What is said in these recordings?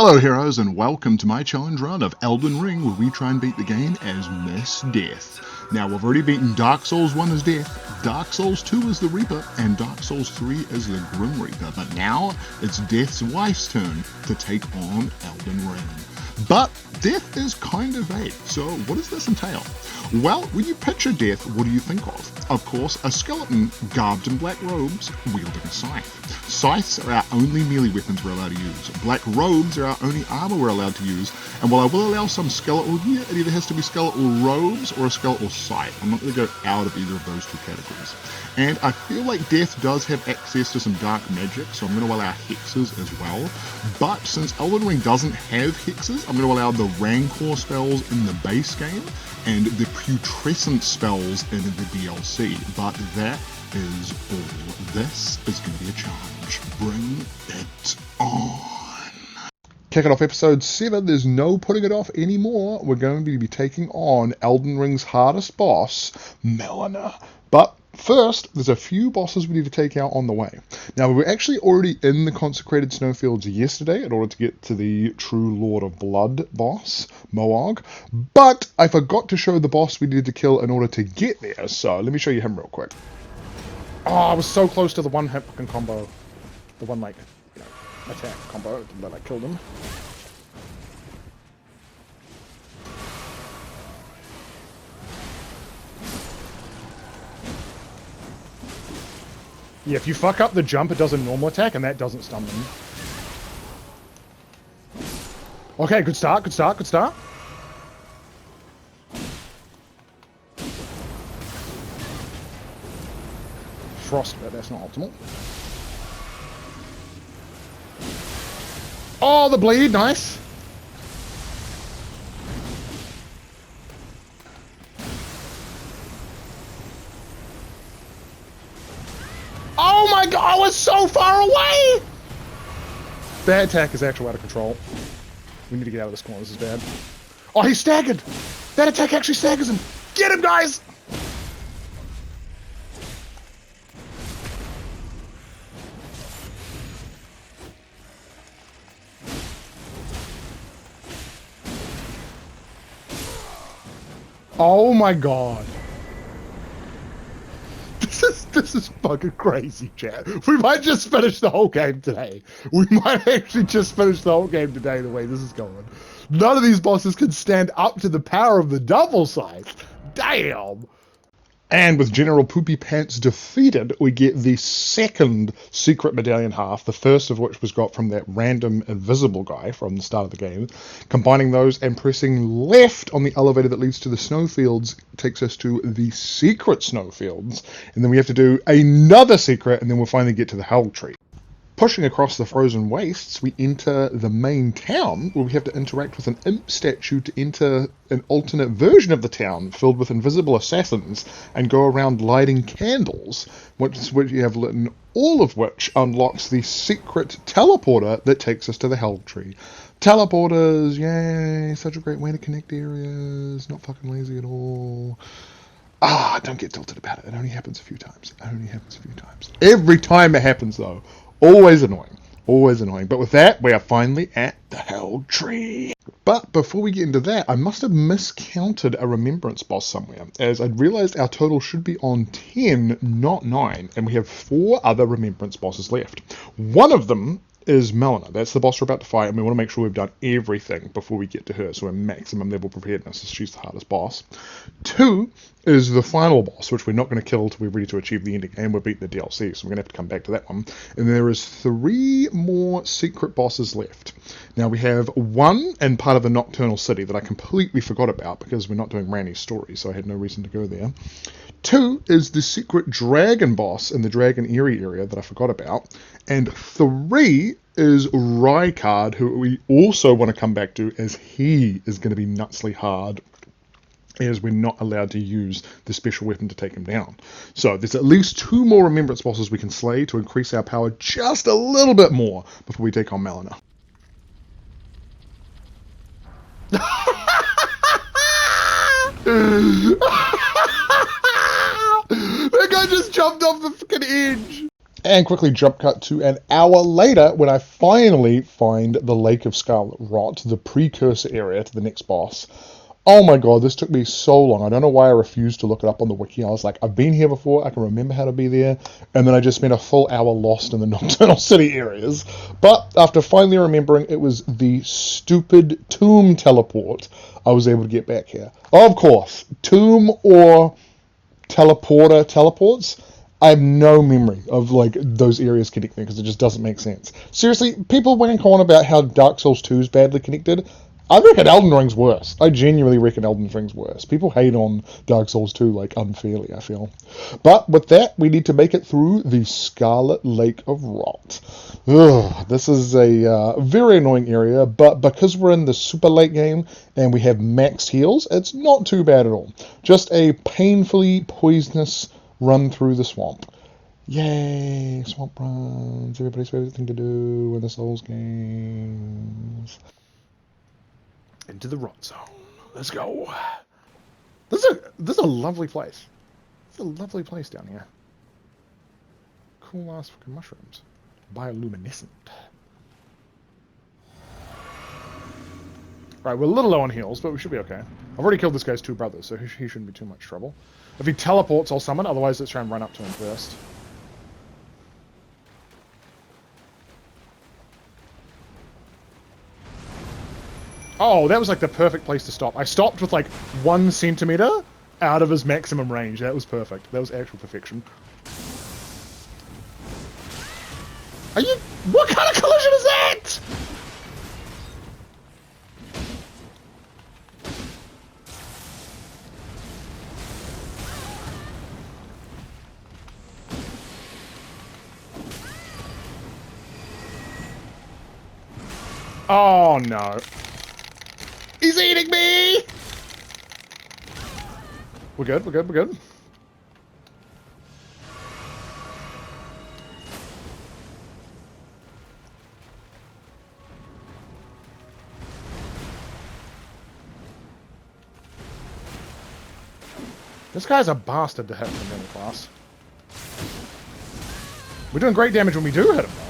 Hello heroes and welcome to my challenge run of Elden Ring, where we try and beat the game as Miss Death. Now we've already beaten Dark Souls 1 as Death, Dark Souls 2 as the Reaper, and Dark Souls 3 as the Grim Reaper, but now it's Death's wife's turn to take on Elden Ring. But Death is kind of vague, so what does this entail? Well, when you picture Death, what do you think of? Of course, a skeleton garbed in black robes, wielding a scythe. Scythes are our only melee weapons we're allowed to use. Black robes are our only armor we're allowed to use, and while I will allow some skeletal gear, it either has to be skeletal robes or a skeletal scythe. I'm not going to go out of either of those two categories. And I feel like Death does have access to some dark magic, so I'm going to allow hexes as well. But since Elden Ring doesn't have hexes, I'm going to allow the Rancor spells in the base game and the putrescent spells in the DLC. But that is all. This is going to be a challenge. Bring it on. Kicking off episode 7, there's no putting it off anymore. We're going to be taking on Elden Ring's hardest boss, Malenia. But first, there's a few bosses we need to take out on the way. Now, we were actually already in the Consecrated Snowfields yesterday in order to get to the True Lord of Blood boss, Moog, but I forgot to show the boss we needed to kill in order to get there, so let me show you him real quick. Oh, I was so close to the one hit fucking combo. The one, like, you know, attack combo that I killed him. Yeah, if you fuck up the jump, it does a normal attack, and that doesn't stun them. Okay, good start, good start, good start. Frostbite, that's not optimal. Oh, the bleed, nice. Oh my god, I was so far away! That attack is actually out of control. We need to get out of this corner, this is bad. Oh, he's staggered! That attack actually staggers him! Get him, guys! Oh my god. This is fucking crazy, chat. We might just finish the whole game today. We might actually just finish the whole game today the way this is going. None of these bosses can stand up to the power of the double scythe. Damn! And with General Poopy Pants defeated, we get the second secret medallion half, the first of which was got from that random invisible guy from the start of the game. Combining those and pressing left on the elevator that leads to the snowfields takes us to the secret snowfields. And then we have to do another secret, and then we'll finally get to the Haligtree. Pushing across the frozen wastes, we enter the main town, where we have to interact with an imp statue to enter an alternate version of the town, filled with invisible assassins, and go around lighting candles, which you have lit, all of which unlocks the secret teleporter that takes us to the Haligtree. Teleporters, yay, such a great way to connect areas, not fucking lazy at all. Ah, don't get tilted about it, it only happens a few times, Every time it happens, though. Always annoying. Always annoying. But with that, we are finally at the Haligtree. But before we get into that, I must have miscounted a remembrance boss somewhere, as I'd realized our total should be on 10, not 9, and we have 4 other remembrance bosses left. One of them is Malenia. That's the boss we're about to fight, and we want to make sure we've done everything before we get to her, so we're maximum level preparedness, as she's the hardest boss. 2 is the final boss, which we're not going to kill until we're ready to achieve the ending game. We'll beat the DLC, so we're going to have to come back to that one. And there is 3 more secret bosses left. Now we have 1 in part of the Nocturnal City that I completely forgot about because we're not doing Randy's story, so I had no reason to go there. 2 is the secret dragon boss in the Dragon Eyrie area that I forgot about. And 3 is Rykard, who we also want to come back to, as he is going to be nutsly hard, as we're not allowed to use the special weapon to take him down. So there's at least 2 more remembrance bosses we can slay to increase our power just a little bit more before we take on Malenia. That guy just jumped off the fucking edge! And quickly jump cut to an hour later when I finally find the Lake of Scarlet Rot, the precursor area to the next boss. Oh my god, this took me so long. I don't know why I refused to look it up on the wiki. I was like, I've been here before, I can remember how to be there. And then I just spent a full hour lost in the Nocturnal City areas. But after finally remembering it was the stupid tomb teleport, I was able to get back here. Of course, tomb or teleporter teleports. I have no memory of like those areas connecting because it just doesn't make sense. Seriously, people wank on about how Dark Souls 2 is badly connected. I reckon Elden Ring's worse. I genuinely reckon Elden Ring's worse. People hate on Dark Souls 2 like unfairly, I feel. But with that, we need to make it through the Scarlet Lake of Rot. Ugh, this is a very annoying area, but because we're in the super late game and we have maxed heals, it's not too bad at all. Just a painfully poisonous run through the swamp. Yay, swamp runs, everybody's favorite thing to do in the Souls games. Into the rot zone. Let's go. This is a lovely place. It's a lovely place down here. Cool ass fucking mushrooms. Bioluminescent. Right, we're a little low on heals, but we should be okay. I've already killed this guy's two brothers, so he shouldn't be too much trouble. If he teleports, I'll summon. Otherwise, let's try and run up to him first. Oh, that was like the perfect place to stop. I stopped with like 1 centimeter out of his maximum range. That was perfect. That was actual perfection. Are you... What kind of collision is that? Oh no. He's eating me! We're good, we're good, we're good. This guy's a bastard to hit from middle class. We're doing great damage when we do hit him, though.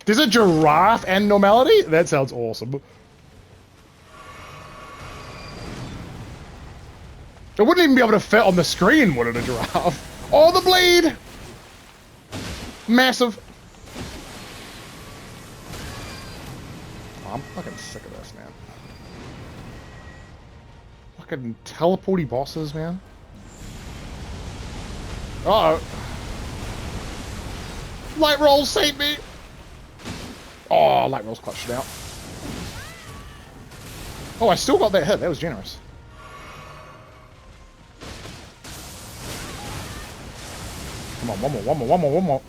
There's a giraffe and normality? That sounds awesome. It wouldn't even be able to fit on the screen, would it, a giraffe? Oh, the bleed! Massive. Oh, I'm fucking sick of this, man. Fucking teleporty bosses, man. Uh-oh. Light rolls save me! Oh, light rolls clutched it out. Oh, I still got that hit. That was generous. Come on, one more, one more, one more, one more.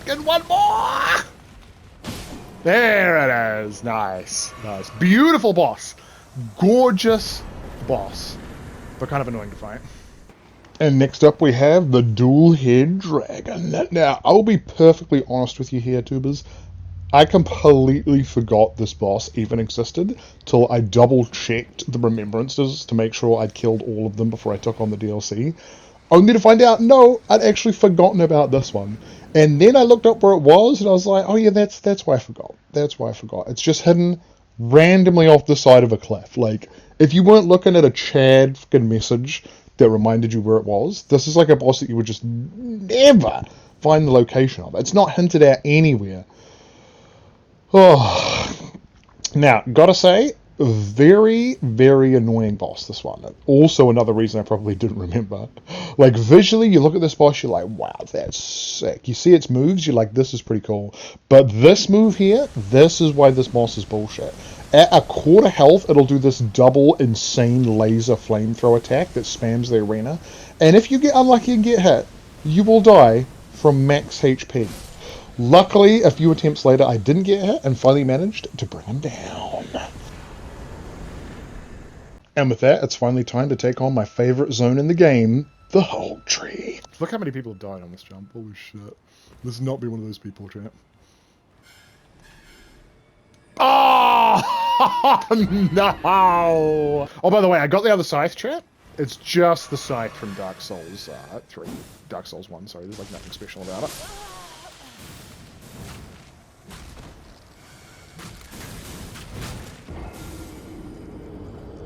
Get one more! There it is. Nice. Nice. Beautiful boss. Gorgeous boss. But kind of annoying to fight. And next up we have the Dual Head Dragon. Now, I'll be perfectly honest with you here, tubers. I completely forgot this boss even existed till I double-checked the remembrances to make sure I'd killed all of them before I took on the DLC. Only to find out, no, I'd actually forgotten about this one. And then I looked up where it was, and I was like, oh yeah, that's why I forgot. That's why I forgot. It's just hidden randomly off the side of a cliff. Like, if you weren't looking at a Chad fucking message that reminded you where it was, this is like a boss that you would just never find the location of. It's not hinted at anywhere. Oh, now, gotta say, very, very annoying boss, this one. Also another reason I probably didn't remember. Like, visually, you look at this boss, you're like, wow, that's sick. You see its moves, you're like, this is pretty cool. But this move here, this is why this boss is bullshit. At a quarter health, it'll do this double insane laser flamethrower attack that spams the arena. And if you get unlucky and get hit, you will die from max HP. Luckily, a few attempts later, I didn't get hit and finally managed to bring him down. And with that, it's finally time to take on my favorite zone in the game, the Haligtree. Look how many people have died on this jump. Holy shit. Let's not be one of those people, champ. no! Oh, by the way, I got the other scythe, chat. It's just the scythe from Dark Souls 3. Dark Souls 1, sorry. There's like nothing special about it.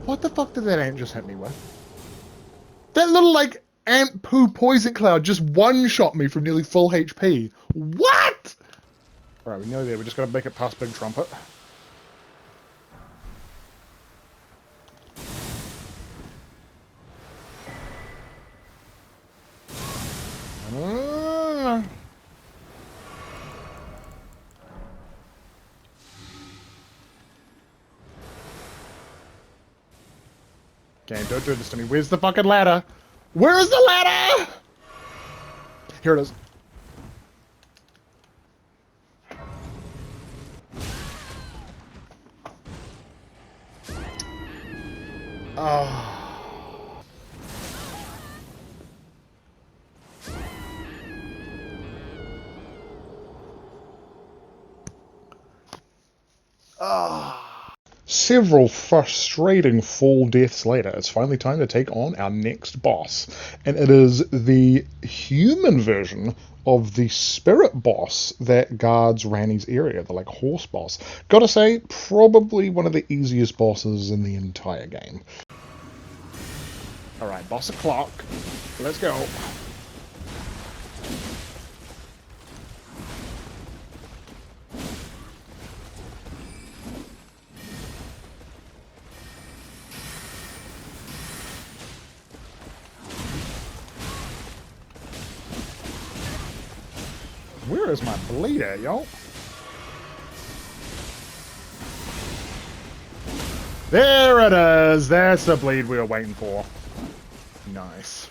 What the fuck did that ant just hit me with? That little, like, ant poo poison cloud just one-shot me from nearly full HP. What? Alright, we're nearly there. We just gotta make it past Big Trumpet. Okay, don't do this to me. Where's the fucking ladder? Where is the ladder? Here it is. Oh. Several frustrating fall deaths later, it's finally time to take on our next boss. And it is the human version of the spirit boss that guards Ranni's area, the like horse boss. Gotta say, probably one of the easiest bosses in the entire game. Alright, boss o'clock. Let's go. Where is my bleed at, y'all? There it is! That's the bleed we were waiting for. Nice.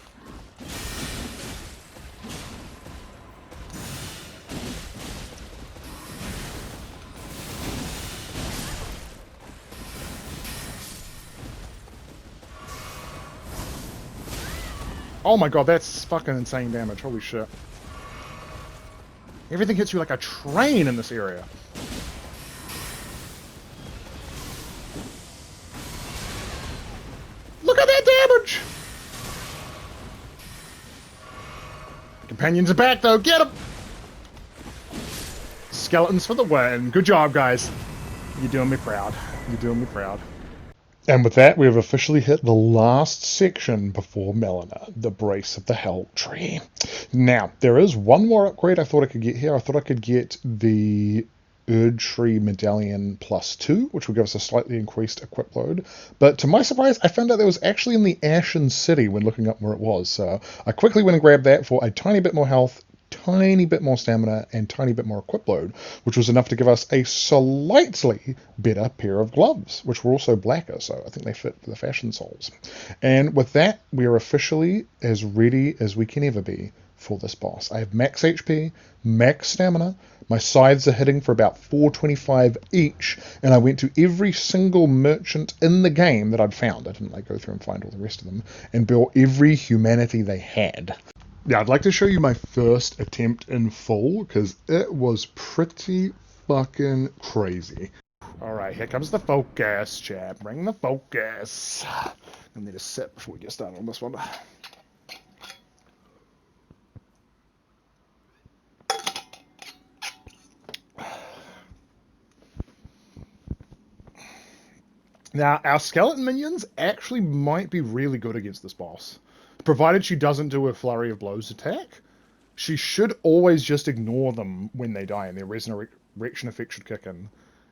Oh my god, that's fucking insane damage. Holy shit. Everything hits you like a train in this area. Look at that damage! Companions are back though, get them! Skeletons for the win. Good job, guys. You're doing me proud. You're doing me proud. And with that, we have officially hit the last section before Malenia, the Brace of the Haligtree. Now, there is one more upgrade I thought I could get here. I thought I could get the Erdtree Medallion +2, which will give us a slightly increased equip load. But to my surprise, I found out that was actually in the Ashen City when looking up where it was. So I quickly went and grabbed that for a tiny bit more health, tiny bit more stamina, and tiny bit more equip load, which was enough to give us a slightly better pair of gloves, which were also blacker, so I think they fit the fashion soles. And with that, we are officially as ready as we can ever be for this boss. I have max HP, max stamina, my scythes are hitting for about 425 each, and I went to every single merchant in the game that I'd found. I didn't like go through and find all the rest of them, and built every humanity they had. Yeah, I'd like to show you my first attempt in full, because it was pretty fucking crazy. Alright, here comes the focus, chat. Bring the focus. I need a sip before we get started on this one. Now, our skeleton minions actually might be really good against this boss. Provided she doesn't do a flurry of blows attack, she should always just ignore them when they die, and their resurrection effect should kick in.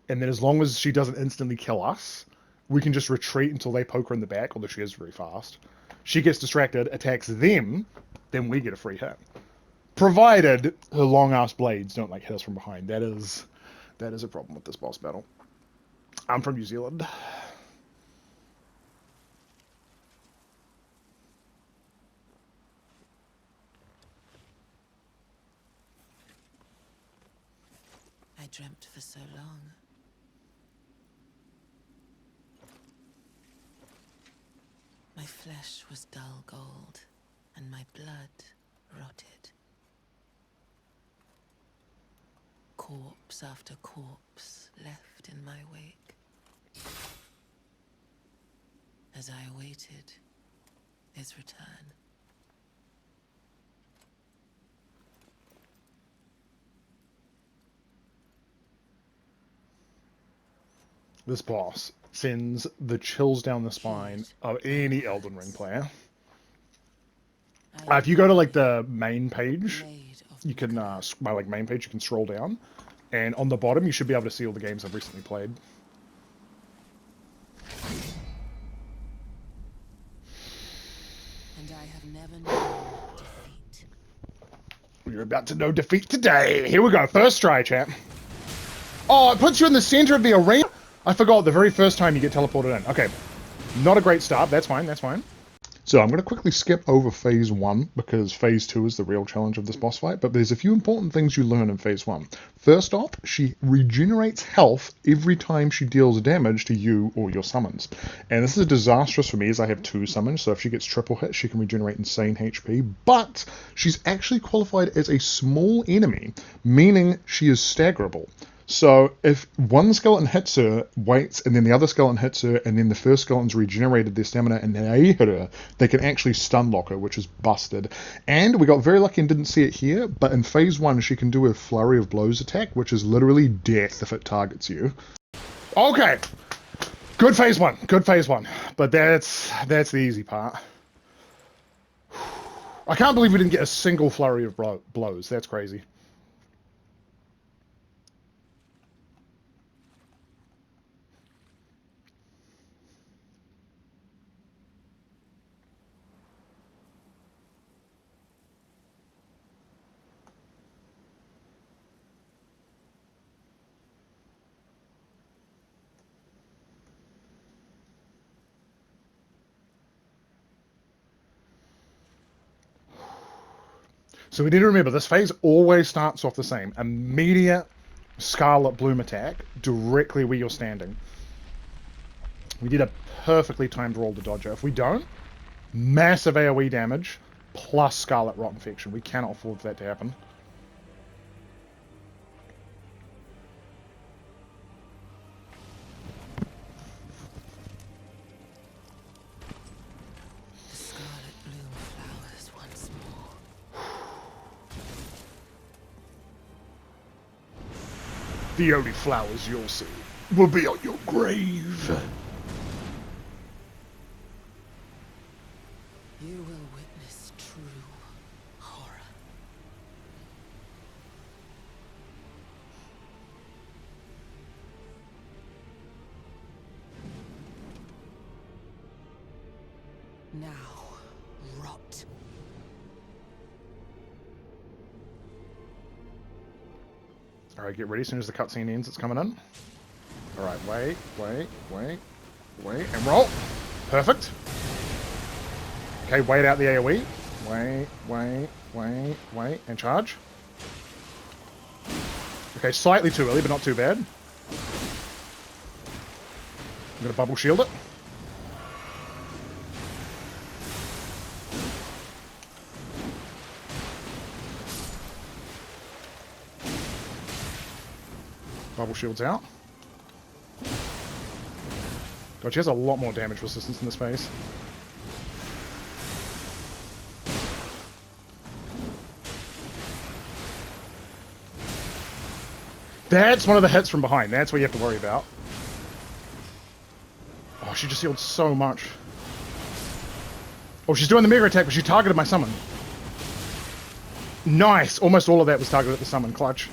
And then as long as she doesn't instantly kill us, we can just retreat until they poke her in the back, although she is very fast. She gets distracted, attacks them, then we get a free hit. Provided her long-ass blades don't like hit us from behind. That is a problem with this boss battle. I'm from New Zealand. I dreamt for so long. My flesh was dull gold, and my blood rotted. corpse after corpse left in my wake. As I awaited his return. This boss sends the chills down the spine of any Elden Ring player. If you go to like the main page, you can my like main page, you can scroll down, and on the bottom you should be able to see all the games I've recently played. And I have never known defeat. You're about to know defeat today. Here we go. First try, chat. Oh, it puts you in the center of the arena. I forgot the very first time you get teleported in. Okay, not a great start. That's fine. That's fine. So I'm going to quickly skip over phase 1 because phase 2 is the real challenge of this boss fight, but there's a few important things you learn in phase 1. First off, she regenerates health every time she deals damage to you or your summons. And this is disastrous for me as I have 2 summons, so if she gets triple hit, she can regenerate insane HP, but she's actually qualified as a small enemy, meaning she is staggerable. So if one skeleton hits her, waits, and then the other skeleton hits her, and then the first skeleton's regenerated their stamina and they hit her, they can actually stun lock her, which is busted. And we got very lucky and didn't see it here, but in phase 1 she can do a flurry of blows attack, which is literally death if it targets you. Okay. Good phase 1. Good phase 1. But that's the easy part. I can't believe we didn't get a single flurry of blows. That's crazy. So we need to remember, this phase always starts off the same. Immediate Scarlet Bloom attack directly where you're standing. We did a perfectly timed roll to dodge her. If we don't, massive AoE damage plus Scarlet Rot Infection. We cannot afford for that to happen. The scarlet bloom flowers once more. The only flowers you'll see will be on your grave. You will witness true horror. Now, rot. Alright, get ready. As soon as the cutscene ends, it's coming in. Alright, wait, and roll. Perfect. Okay, wait out the AoE. Wait, and charge. Okay, slightly too early, but not too bad. I'm gonna bubble shield it. Bubble shield's out. God, she has a lot more damage resistance in this phase. That's one of the hits from behind. That's what you have to worry about. Oh, she just healed so much. Oh, she's doing the mega attack, but she targeted my summon. Nice! Almost all of that was targeted at the summon. Clutch.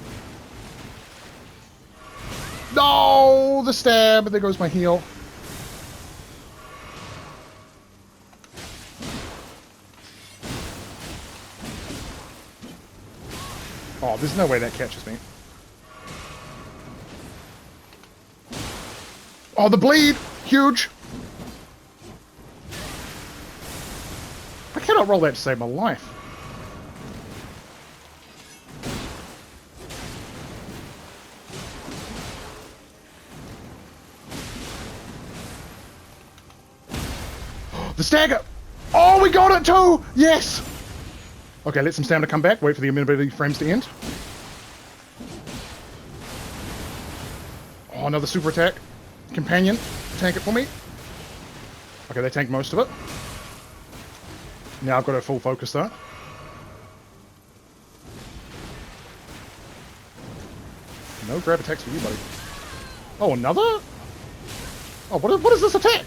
No! The stab! There goes my heal. Oh, there's no way that catches me. Oh, the bleed! Huge! I cannot roll that to save my life. The stagger! Oh, we got it too! Yes! Okay, let some stamina come back. Wait for the immunity frames to end. another super attack. Companion, tank it for me. Okay, they tank most of it. Now I've got a full focus though. No grab attacks for you, buddy. Oh, another? Oh, what is this attack?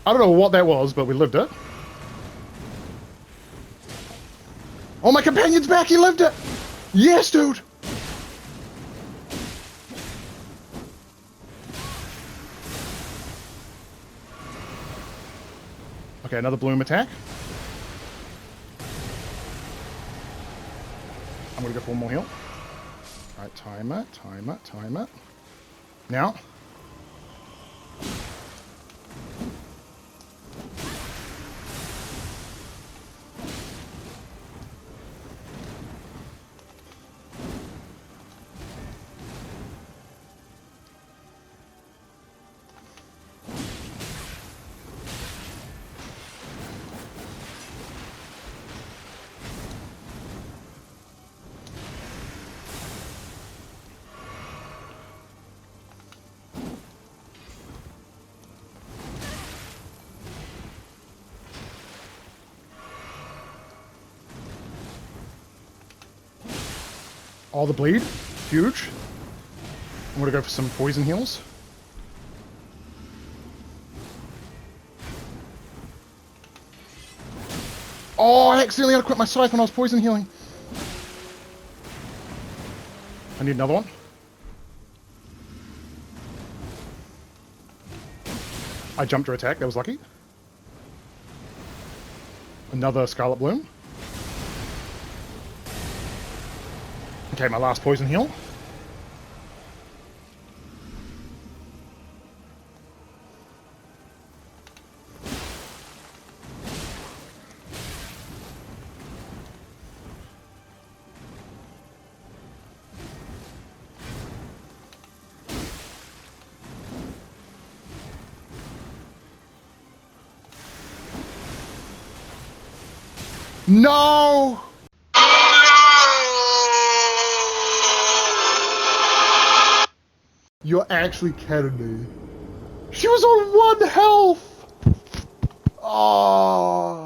I don't know what that was, but we lived it. Oh, my companion's back! He lived it! Yes, dude! Okay, another bloom attack. I'm gonna go for one more heal. Alright, time it, time it, time it. Now. All the bleed. Huge. I'm gonna go for some poison heals. Oh, I accidentally unequipped my scythe when I was poison healing. I need another one. I jumped to attack, that was lucky. Another Scarlet Bloom. Okay, my last poison heal. No! You're actually kidding me. She was on 1 health! Oh.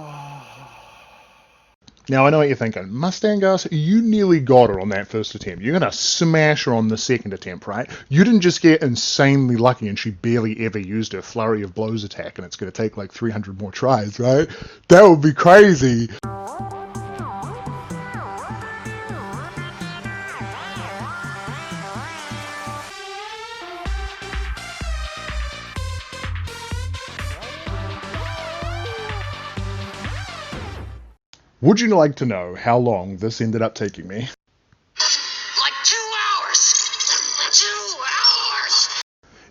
Now I know what you're thinking. Mustangas, you nearly got her on that first attempt. You're gonna smash her on the second attempt, right? You didn't just get insanely lucky and she barely ever used her flurry of blows attack and it's gonna take like 300 more tries, right? That would be crazy. Would you like to know how long this ended up taking me? Like 2 hours! 2 hours!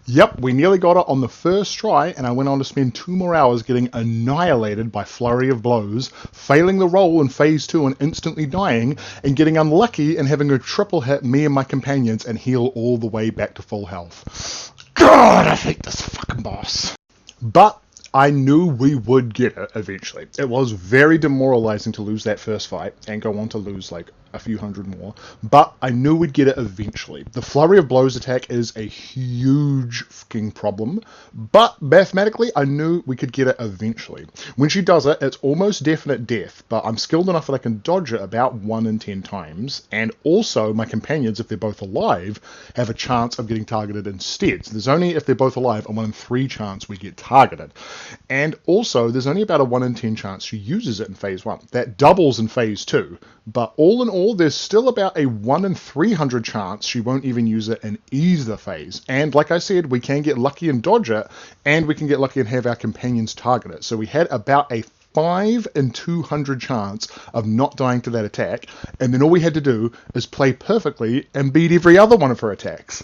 Yep, we nearly got it on the first try, and I went on to spend 2 more hours getting annihilated by flurry of blows, failing the roll in phase 2 and instantly dying, and getting unlucky and having a triple hit me and my companions and heal all the way back to full health. God, I hate this fucking boss. But I knew we would get it eventually. It was very demoralizing to lose that first fight and go on to lose like a few hundred more, but I knew we'd get it eventually. The flurry of blows attack is a huge fucking problem, but mathematically I knew we could get it eventually. When she does it, it's almost definite death, but I'm skilled enough that I can dodge it about 1 in 10 times, and also my companions, if they're both alive, have a chance of getting targeted instead. So there's only, if they're both alive, a 1 in 3 chance we get targeted. And also, there's only about a 1 in 10 chance she uses it in phase 1. That doubles in phase 2, but all in all, there's still about a 1 in 300 chance she won't even use it in either phase. And like I said, we can get lucky and dodge it, and we can get lucky and have our companions target it. So we had about a 5 in 200 chance of not dying to that attack, and then all we had to do is play perfectly and beat every other one of her attacks.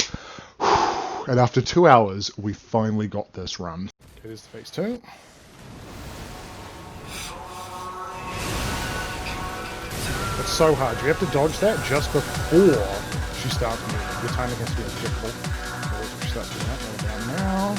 And after 2 hours, we finally got this run. Okay, there's the phase 2. It's so hard. You have to dodge that just before she starts moving. Your timing has to be impeccable. So she starts doing that. Roll down now.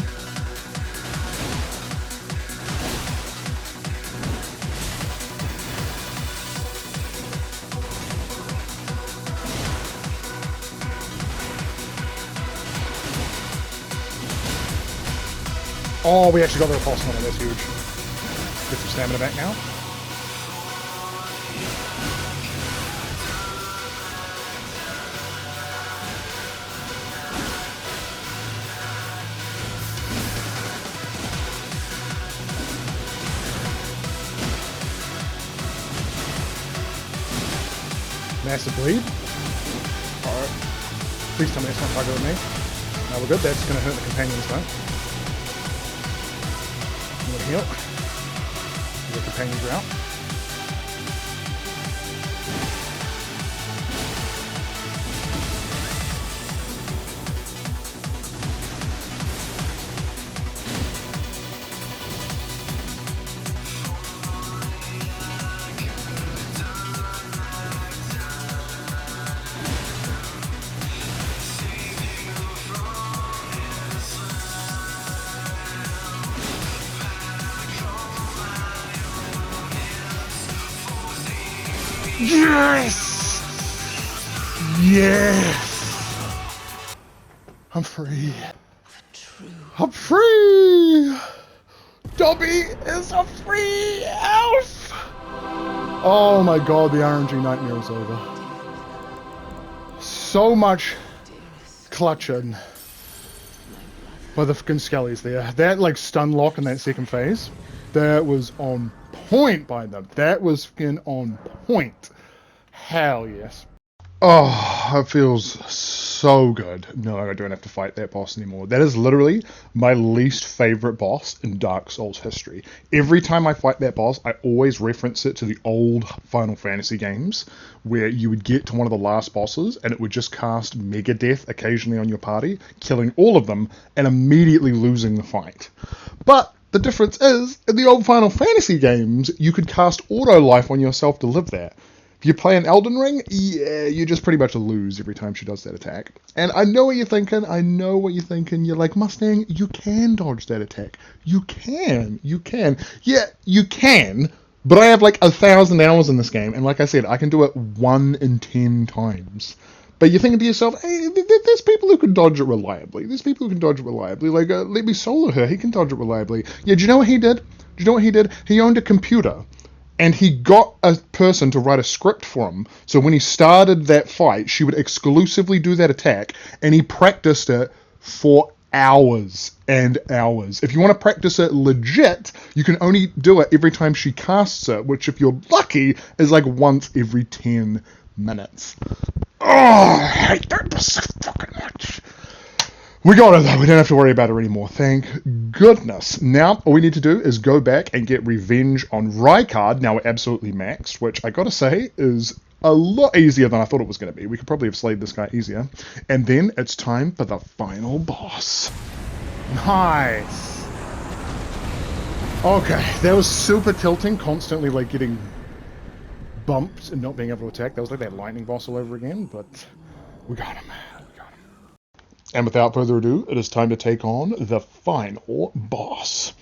Oh, we actually got the repulse on it. That's huge. Get some stamina back now. Massive bleed. Alright. Please tell me it's not targeted with me. No, we're good. That's going to hurt the companions though. I'm going to heal. The companions are out. Yes! Yes! I'm free. I'm free! Dobby is a free elf! Oh my god, the RNG nightmare is over. So much clutching by the fucking skellies there. That like stun lock in that second phase, that was on point by them. That was fucking on point. Hell yes. Oh, it feels so good. No, I don't have to fight that boss anymore. That is literally my least favorite boss in Dark Souls history. Every time I fight that boss, I always reference it to the old Final Fantasy games, where you would get to one of the last bosses and it would just cast Mega Death occasionally on your party, killing all of them and immediately losing the fight. But the difference is, in the old Final Fantasy games, you could cast Auto Life on yourself to live there. If you play an Elden Ring, yeah, you just pretty much lose every time she does that attack. And I know what you're thinking, You're like, Mustang, you can dodge that attack. You can. Yeah, you can, but I have like 1,000 hours in this game, and like I said, I can do it 1 in 10 times. But you're thinking to yourself, hey, there's people who can dodge it reliably. Like, let me solo her, he can dodge it reliably. Yeah, do you know what he did? He owned a computer. And he got a person to write a script for him. So when he started that fight, she would exclusively do that attack. And he practiced it for hours and hours. If you want to practice it legit, you can only do it every time she casts it. Which, if you're lucky, is like once every 10 minutes. Oh, I hate that so fucking much. We got it though, we don't have to worry about it anymore, thank goodness. Now, all we need to do is go back and get revenge on Rykard. Now we're absolutely maxed, which I gotta say is a lot easier than I thought it was going to be. We could probably have slayed this guy easier. And then it's time for the final boss. Nice! Okay, that was super tilting, constantly like getting bumped and not being able to attack. That was like that lightning boss all over again, but we got him. And without further ado, it is time to take on the final boss.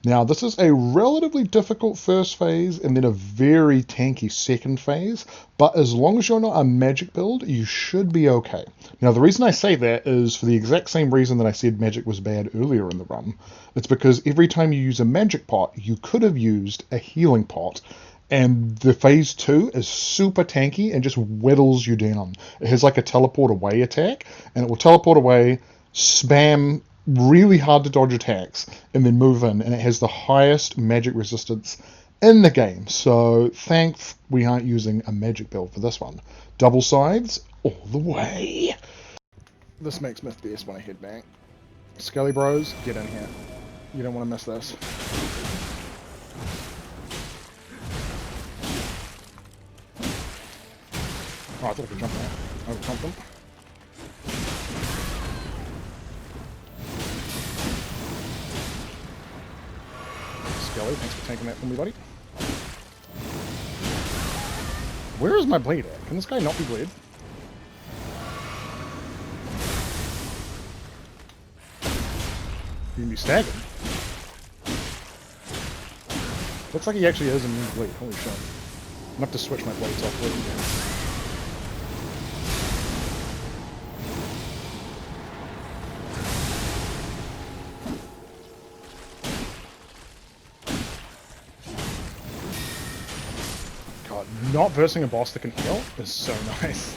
Now, this is a relatively difficult first phase and then a very tanky second phase, but as long as you're not a magic build, you should be okay. Now, the reason I say that is for the exact same reason that I said magic was bad earlier in the run. It's because every time you use a magic pot, you could have used a healing pot. And the phase 2 is super tanky and just whittles you down. It has like a teleport away attack, and it will teleport away, spam really hard to dodge attacks, and then move in. And it has the highest magic resistance in the game. So thanks we aren't using a magic build for this one. Double sides all the way. This makes Myth DS when I head back. Skelly bros, get in here. You don't want to miss this. Oh, I thought I could jump there. I would jump them. Skelly, thanks for taking that from me, buddy. Where is my blade at? Can this guy not be blade? He can be staggered. Looks like he actually is a new blade. Holy shit. I'm gonna have to switch my blades off blade again. Not versing a boss that can heal is so nice.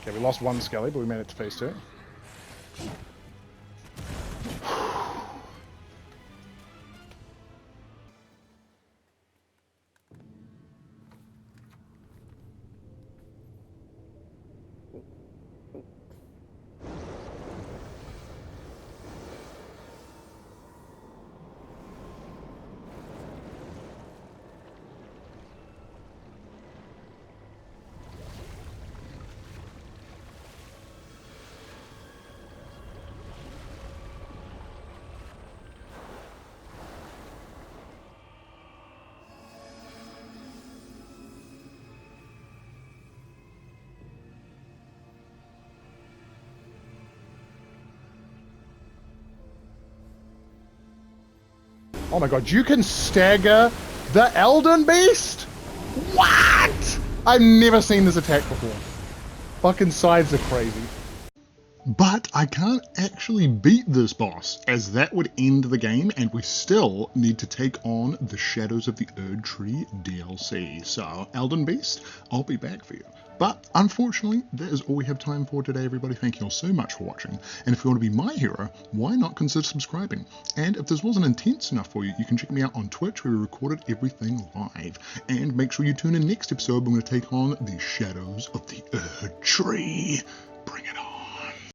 Okay, we lost one Skelly, but we made it to phase 2. Oh my god, you can stagger the Elden Beast? What? I've never seen this attack before. Fucking sides are crazy. But I can't actually beat this boss, as that would end the game, and we still need to take on the Shadows of the Erdtree DLC. So, Elden Beast, I'll be back for you. But unfortunately, that is all we have time for today, everybody. Thank you all so much for watching. And if you want to be my hero, why not consider subscribing? And if this wasn't intense enough for you, you can check me out on Twitch, where we recorded everything live. And make sure you tune in next episode when we're going to take on the Shadows of the Erdtree. Bring it on.